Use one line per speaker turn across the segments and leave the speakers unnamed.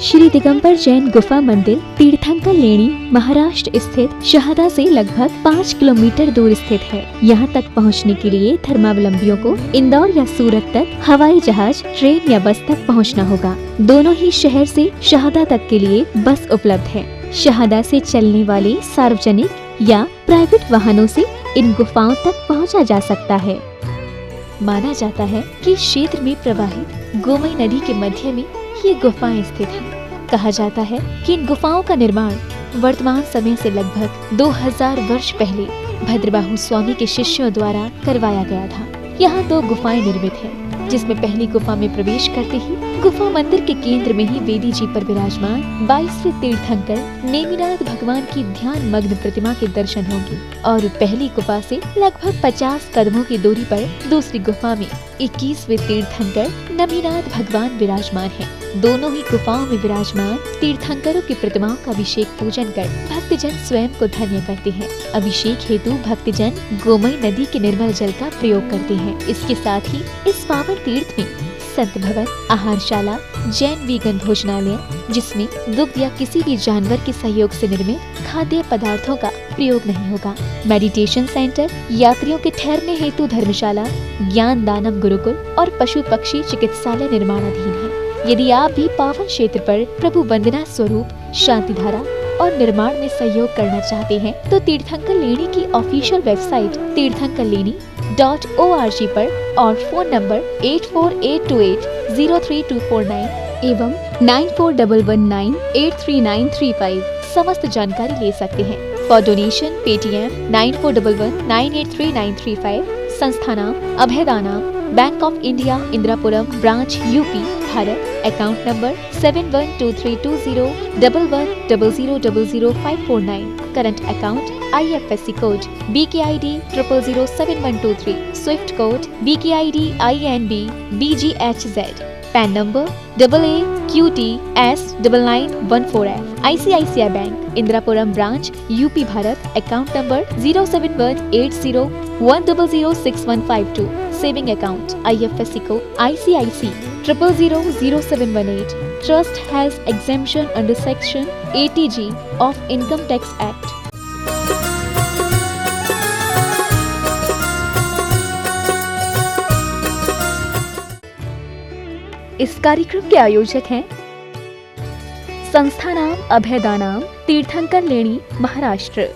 श्री दिगंबर जैन गुफा मंदिर तीर्थंकर लेणी महाराष्ट्र स्थित शहादा से लगभग 5 किलोमीटर दूर स्थित है। यहाँ तक पहुँचने के लिए धर्मावलंबियों को इंदौर या सूरत तक हवाई जहाज, ट्रेन या बस तक पहुँचना होगा। दोनों ही शहर से शहादा तक के लिए बस उपलब्ध है। शहादा से चलने वाले सार्वजनिक या प्राइवेट वाहनों से इन गुफाओं तक पहुँचा जा सकता है। माना जाता है कि क्षेत्र में प्रवाहित गोमई नदी के मध्य में ये गुफाएं स्थित हैं। कहा जाता है कि इन गुफाओं का निर्माण वर्तमान समय से लगभग 2000 वर्ष पहले भद्रबाहु स्वामी के शिष्यों द्वारा करवाया गया था। यहाँ 2 गुफाएं निर्मित हैं, जिसमें पहली गुफा में प्रवेश करते ही गुफा मंदिर के केंद्र में ही वेदी जी पर विराजमान 22वें तीर्थंकर नेमिनाथ भगवान की ध्यान मग्न प्रतिमा के दर्शन होंगे और पहली गुफा से लगभग 50 कदमों की दूरी पर दूसरी गुफा में 21वें तीर्थंकर नमीनाथ भगवान विराजमान हैं। दोनों ही गुफाओं में विराजमान तीर्थंकरों की प्रतिमाओं का अभिषेक पूजन कर भक्तजन स्वयं को धन्य करते हैं। अभिषेक हेतु भक्तजन गोमई नदी के निर्मल जल का प्रयोग करते हैं। इसके साथ ही इस पावन तीर्थ में संत भवन, आहारशाला, जैन वीगन भोजनालय, जिसमें दुग्ध या किसी भी जानवर के सहयोग से निर्मित खाद्य पदार्थों का प्रयोग नहीं होगा, मेडिटेशन सेंटर, यात्रियों के ठहरने हेतु धर्मशाला, ज्ञान दानम गुरुकुल और पशु पक्षी चिकित्सालय निर्माणाधीन है। यदि आप भी पावन क्षेत्र पर प्रभु वंदना स्वरूप शांति धारा और निर्माण में सहयोग करना चाहते हैं तो तीर्थंकर लेणी की ऑफिशियल वेबसाइट तीर्थंकरलेणी.org पर और फोन नंबर 8482803249 एवं 9411983935 समस्त जानकारी ले सकते हैं। For donation Paytm 9411983935। संस्था नाम Abhayadana, bank of India, Indirapuram branch, UP, Bharat. Account number 7123201100000549। Current account IFSC code BKID 0007123। Swift code BKID INB BGHZ। PAN number AAQTS9914F। ICICI bank Indirapuram branch, UP, Bharat. Account number 0718010061552। Saving account IFSC code ICIC 000718। Trust has exemption under Section 80G of Income Tax Act. इस कार्यक्रम के आयोजक हैं संस्था नाम अभयदानाम, तीर्थंकर लेणी, महाराष्ट्र।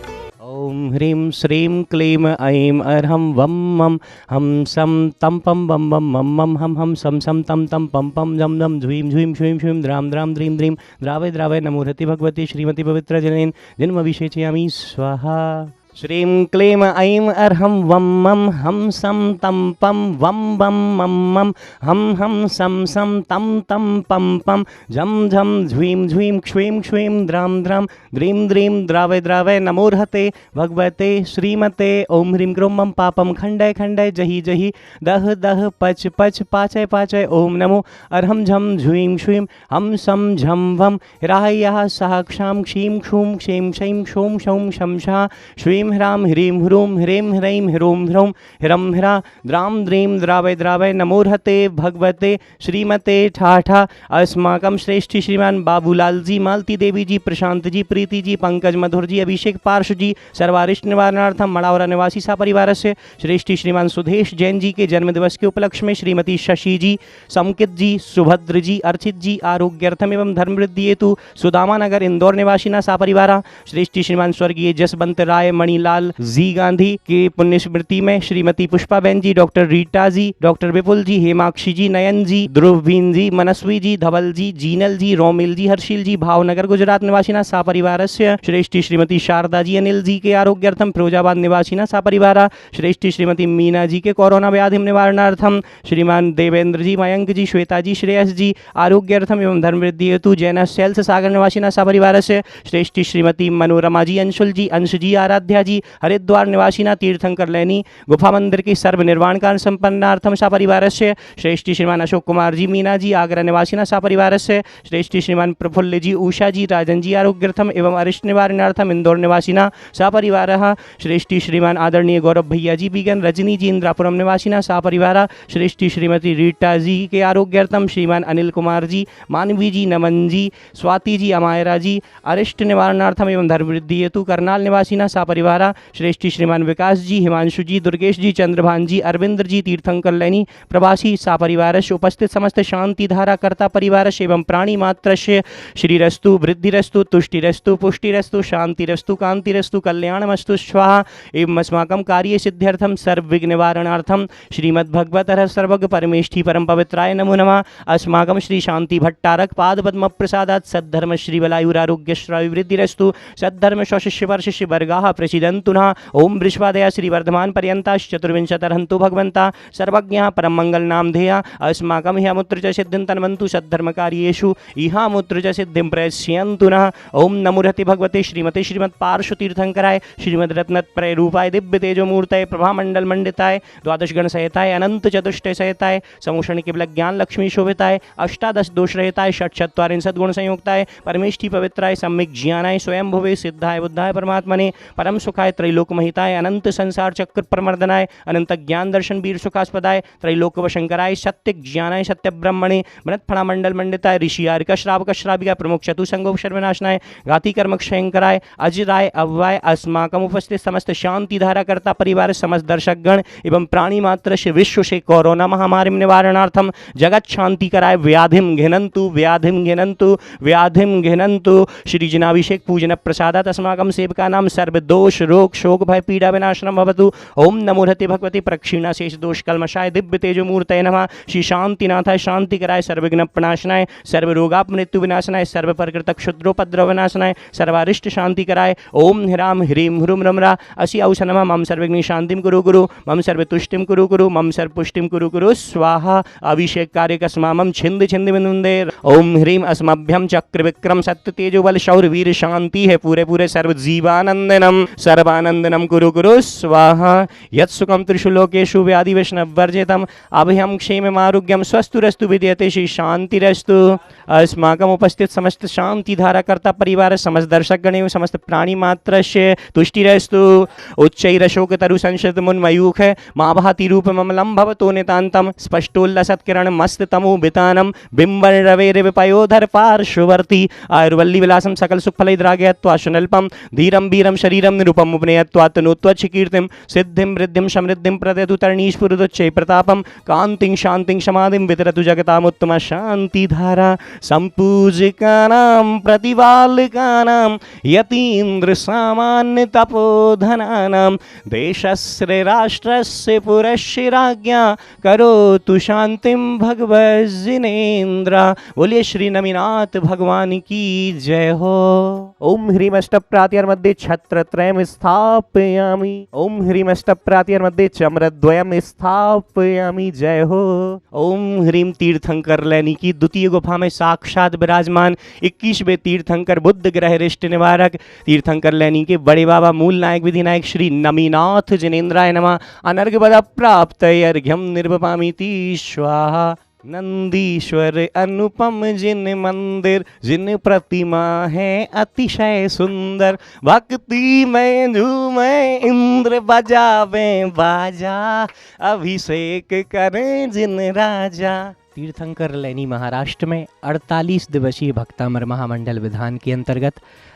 ओम ह्रीं श्रीं क्लीं ऐं अर्हं वं मं हम सम तम पम बम बम मम मम हम सम सम तम तम पम पम जम जम झुईं झुईं श्वीं श्वीं द्राम द्राम द्रीं द्रीं द्रावय द्रावय नमोहति भगवती श्रीमती पवित्र जनेन जन्मभिषेचयामि स्वाहा। श्रीं क्लीं ऐं अर्हं वं मं हम सम तम पम वम बम मम मम हम सम सम तम तम पम पम झम झम झ्वीं झ्वीं क्ष्वीं क्ष्वीं द्राम द्राम द्रीं द्रीं द्रावय द्रावय नमोर्हते भगवते श्रीमते। ओम ह्रीं क्रों मम पापम खंडय खंडय जहि जहि दह दह पच पच पाचय पाचय। ओम नमो अर्हं झम झ्वीं श्वीं हम सम झम वम राह्यः सह क्षां क्षीं क्षूं क्षीं क्षैं क्षौं क्षौं शं शः श्वीं ह्रां ह्रीं ह्रूं ह्रीं ह्रैं ह्रूं ह्रौं ह्रं ह्रा द्रां द्रीं द्रावय द्रावय नमोर्हते भगवते श्रीमते ठाठा। अस्माकं श्रेष्ठी श्रीमान बाबूलाल जी, मालती देवी जी, प्रशांत जी, प्रीति जी, पंकज मधुर जी, अभिषेक पार्श्व जी, सर्वारिष्ट निवारणार्थम मड़ावरा निवासी सपरिवार से श्रेष्ठी श्रीमान सुधेश जैन जी के जन्मदिवस के उपलक्ष्य में श्रीमती शशि जी, संकित जी, सुभद्र जी, अर्चित जी आरोग्यर्थम एवं धर्म वृद्धि हेतु सुदामा नगर इंदौर निवासिना सपरिवार श्रेष्ठी श्रीमान स्वर्गीय जसवंत राय मणिलाल जी गांधी के पुण्य स्मृति में श्रीमती पुष्पाबेन जी, डॉक्टर रीटा जी, डॉक्टर विपुल जी, हेमाक्षी जी, नयन जी, ध्रुवीन जी, मनस्वी जी, धवल जी, जीनल जी, रोमिल जी, हर्षिल जी भावनगर गुजरात निवासिना सपरिवार से श्रेष्ठी श्रीमती शारदा जी अनिल जी के आरोग्यर्थम फिरोजाबाद निवासिना सपरिवार श्रेष्ठी श्रीमती मीना जी के कोरोना व्याधि निवारणार्थम श्रीमान देवेंद्र जी, मयंक जी, श्वेता जी, श्रेयस जी आरोग्यर्थम एवं धर्म वृद्धि हेतु जैन सेल्स सागर निवासिना सपरिवार से श्रेष्ठी श्रीमती मनोरमा जी, अंशुल जी, अंश जी, आराध्या भैया जी, हरिद्वार निवासिना तीर्थंकर लैनी गुफा मंदिर की सर्व निर्वाण कार्य संपन्नार्थम सपरिवारस्य श्रेष्ठी श्रीमान अशोक कुमार जी मीना जी आगरा निवासिना सपरिवारस्य श्रेष्ठी श्रीमान प्रफुल्ल जी उषा जी राजन जी आरोग्यर्थम एवं अरिष्ट निवारणार्थम इंदौर निवासिना सपरिवारः श्रेष्ठी श्रीमान आदरणीय गौरव भैया जी बीगन रजनी जी इंद्रापुरम निवासिना सपरिवार श्रेष्ठी श्रीमती रीटा जी के आरोग्यर्थम श्रीमान अनिल कुमार जी मानवी जी नमन जी स्वाति जी अमायरा जी अरिष्ट निवारणार्थम एवं धर्मवृद्धि हेतु करनाल निवासिना सपरिवार श्रेष्ठी श्रीमान विकास जी हिमांशु जी दुर्गेश जी चंद्रभान जी अरविंद्र जी तीर्थंकर लैनी प्रवासी सपरिवारस्य उपस्थित समस्त शांति धारा कर्ता परिवारस्य एवं प्राणी मात्रस्य श्रीरस्तु वृद्धिरस्तु तुष्टिरस्तु पुष्टिरस्तु शांतिरस्तु कांतिरस्तु कल्याणमस्तु स्वाहा एवं अस्माकं कार्य सिद्ध्यर्थम सर्वविघ्न निवारणार्थम श्रीमद्भगवतः सर्वज्ञ परमेष्ठी परम पवित्राय नमो नमः। अस्माकं श्री शांति भट्टारक पाद पद्म प्रसादात् सद्धर्म श्री बलायुरारोग्य श्रावि वृद्धिरस्तु सद्धर्म स्वशिष्य वर्षिष्य वर्गाः प्रसीदन्तु नः। ओम वृषभादया श्री वर्धमान पर्यन्ताश्चतुर्विंशतिर्हन्तु भगवन्ता सर्वज्ञः परम मंगल नाम धेया अस्माकं ह्यमुत्र च सिद्धिं तन्वन्तु सद्धर्म कार्येषु इहामुत्र च सिद्धिं प्रयस्यन्तु नः। ओम नमो रहते भगवते श्रीमते श्रीमत् पार्श्व तीर्थंकराय श्रीमद रत्नत्रय रूपाय दिव्य तेजो मूर्तये प्रभा मंडल मंडिताय द्वादश गण सहिताय अनंत चतुष्टय सहिताय समूषण केवल ज्ञान लक्ष्मी शोभिताय अष्टादश दोष रहिताय षट चत्वारिंशत् गुण संयुक्ताय परमेष्ठी पवित्राय सम्यक ज्ञानाय स्वयं भुवे सिद्धाय बुद्धाय परमात्मने परम सुखाय त्रैलोक महिताय अनंत संसार चक्र प्रमर्दनाय अनंत ज्ञान दर्शन वीर सुखास्पदाय त्रैलोक वशंकराय सत्य ज्ञानाय सत्य ब्रह्मणे मृतफणा मंडल मंडिताय ऋषि आर्क श्रावक श्राविका प्रमुख चतुसंगो सर्वनाशनाय घाती कर्म क्षयंकराय अजराय अव्वाय अस्माकम उपस्थित समस्त शांति धारा करता परिवार समस्त दर्शक गण एवं प्राणी मात्र से विश्व से कोरोना महामारी निवारणार्थम जगत शांति कराय व्याधिम घिनंतु व्याधिम घिनंतु व्याधिम घिनंतु श्री जनाभिषेक पूजन प्रसादात अस्माकं सेवका नाम सर्व दोष रोग शोक भय पीड़ा विनाशनम भवतु। ओम नमो रहते भगवते प्रक्षीणा शेष दोष कल्मषाय दिव्य तेजो मूर्तये नमः। श्री शांतिनाथाय शांति कराय सर्वविघ्न प्रणाशनाय सर्व रोगाप मृत्यु विनाशनाय सर्व प्रकृत क्षुद्रोपद्रव विनाशनाय सर्वारिष्ट शांति कराय। ओम ह्राम ह्रीम ह्रूम रमरा असी औष नमः। मम सर्वविघ्न शांतिम कुरु गुरु मम सर्व तुष्टिम कुरु गुरु मम सर्व पुष्टिम कुरु गुरु स्वाहा। अभिषेक कार्य कस्मामम छिंद छिंद विनुंदेर। ओम ह्रीम अस्मभ्यम चक्र विक्रम सत्य तेजो बल शौर वीर शांति है पूरे पूरे सर्व जीवानंदनम सर्वानंदनम कुरु गुरु स्वाहा। यत् सुखम त्रिषु लोकेषु व्याधि वैष्णव वर्जितम अभयम क्षेम आरोग्यम स्वस्तुरस्तु विद्यते श्री शांतिरस्तु। अस्माकम उपस्थित समस्त शांति धारा कर्ता परिवार समस्त दर्शक गण एवं समस्त प्राणी मात्रस्य तुष्टिरस्तु। उच्चैरशोक तरु संशत मुन्मयूख है माँ भाति रूप ममलम भवतो नितांतम स्पष्टोल्लसत् किरण मस्त तमो बितानम बिंबर रवे रिव पयोधर पार्श्ववर्ती आयुर्वल्ली विलासम सकल सुख फल द्रागयत्वाशनल्पम धीरम वीरम शरीरम निरूपम उपनयत्वात्तनोत्वच्छ कीर्तिम सिद्धिम वृद्धिम समृद्धिम प्रदयतु तरणीश्वरुदच्चै प्रतापम कांतिं शांतिं समाधिं वितरतु जगतामुत्तम शांति धारा। संपूजिकानां प्रतिपालकानां यतीन्द्र सामान्य तपोधनानां देशस्य राष्ट्रस्य पुरस्य राज्ञा करोतु शांतिं भगवज्जिनेन्द्र। बोलिए श्री नमीनाथ भगवान की जय हो। ओम ह्रीम अष्टप्रात्यर्मध्ये छत्रत्रयं स्थापयामि। ओम ह्रीम अष्टप्रात्यर्मध्ये चम्रद्वयं स्थापयामि। जय हो। ओम ह्रीम तीर्थंकर लैनी की द्वितीय गुफा में साक्षात विराजमान 21वें तीर्थंकर बुद्ध ग्रह रिष्ट निवारक तीर्थंकर लैनी के बड़े बाबा मूल नायक विधि नायक श्री नमीनाथ जिनेन्द्राय नमः। अनर्घ बद प्राप्त अर्घ्यम निर्वपामीति स्वाहा। नंदीश्वर अनुपम जिन मंदिर जिन प्रतिमा है अतिशय सुंदर भक्ति में झूमे इंद्र बजावे बाजा अभिषेक करें जिन राजा। तीर्थंकर लैनी महाराष्ट्र में 48 दिवसीय भक्तामर महामंडल विधान के अंतर्गत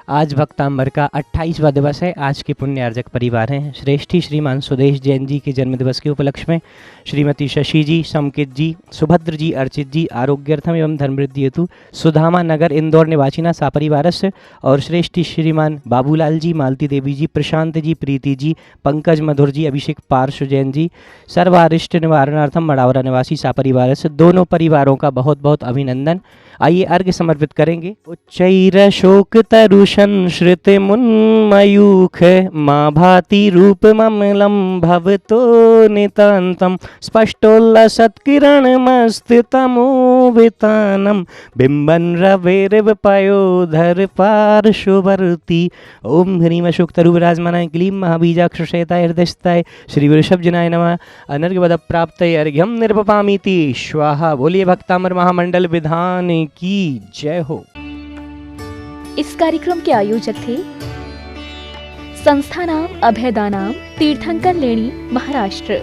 आज भक्तांबर का 28वां दिवस है। आज के पुण्यार्जक परिवार हैं श्रेष्ठी श्रीमान सुदेश जैन जी के जन्मदिवस के उपलक्ष्य में श्रीमती शशि जी, समकित जी, सुभद्र जी, अर्चित जी आरोग्यर्थम एवं धर्मवृद्धि हेतु सुधामा नगर इंदौर निवासिना सापरिवारस्य और श्रेष्ठी श्रीमान बाबूलाल जी, मालती देवी जी, प्रशांत जी, प्रीति जी, पंकज मधुर जी, अभिषेक पार्श्व जैन जी सर्वारिष्ट निवारणार्थम मड़ावरा निवासी सापरिवारस्य दोनों दोनों परिवारों का बहुत बहुत अभिनंदन। आइए अर्घ्य समर्पित करेंगे। उच्चैर शोक तरुषं श्रुति मुन्मयूख माँ भाति रूप ममलम भवतो नितांतम स्पष्टोल्लसत्किरण मस्तितमोवितानम बिंबन रवेरव पयोधर पार्श्ववर्ती। ओम ह्रीम अशोक तरु विराजमानाय क्लीं महाबीजाक्ष श्वेताय हृदयस्थाय श्री वृषभजनाय नमः। अनर्घ्य प्राप्तये अर्घ्यं निर्पपामीति स्वाहा। बोलिए भक्तामर महामंडल विधान की जय हो।
इस कार्यक्रम के आयोजक थे संस्था नाम अभयदानाम तीर्थंकर लेणी महाराष्ट्र।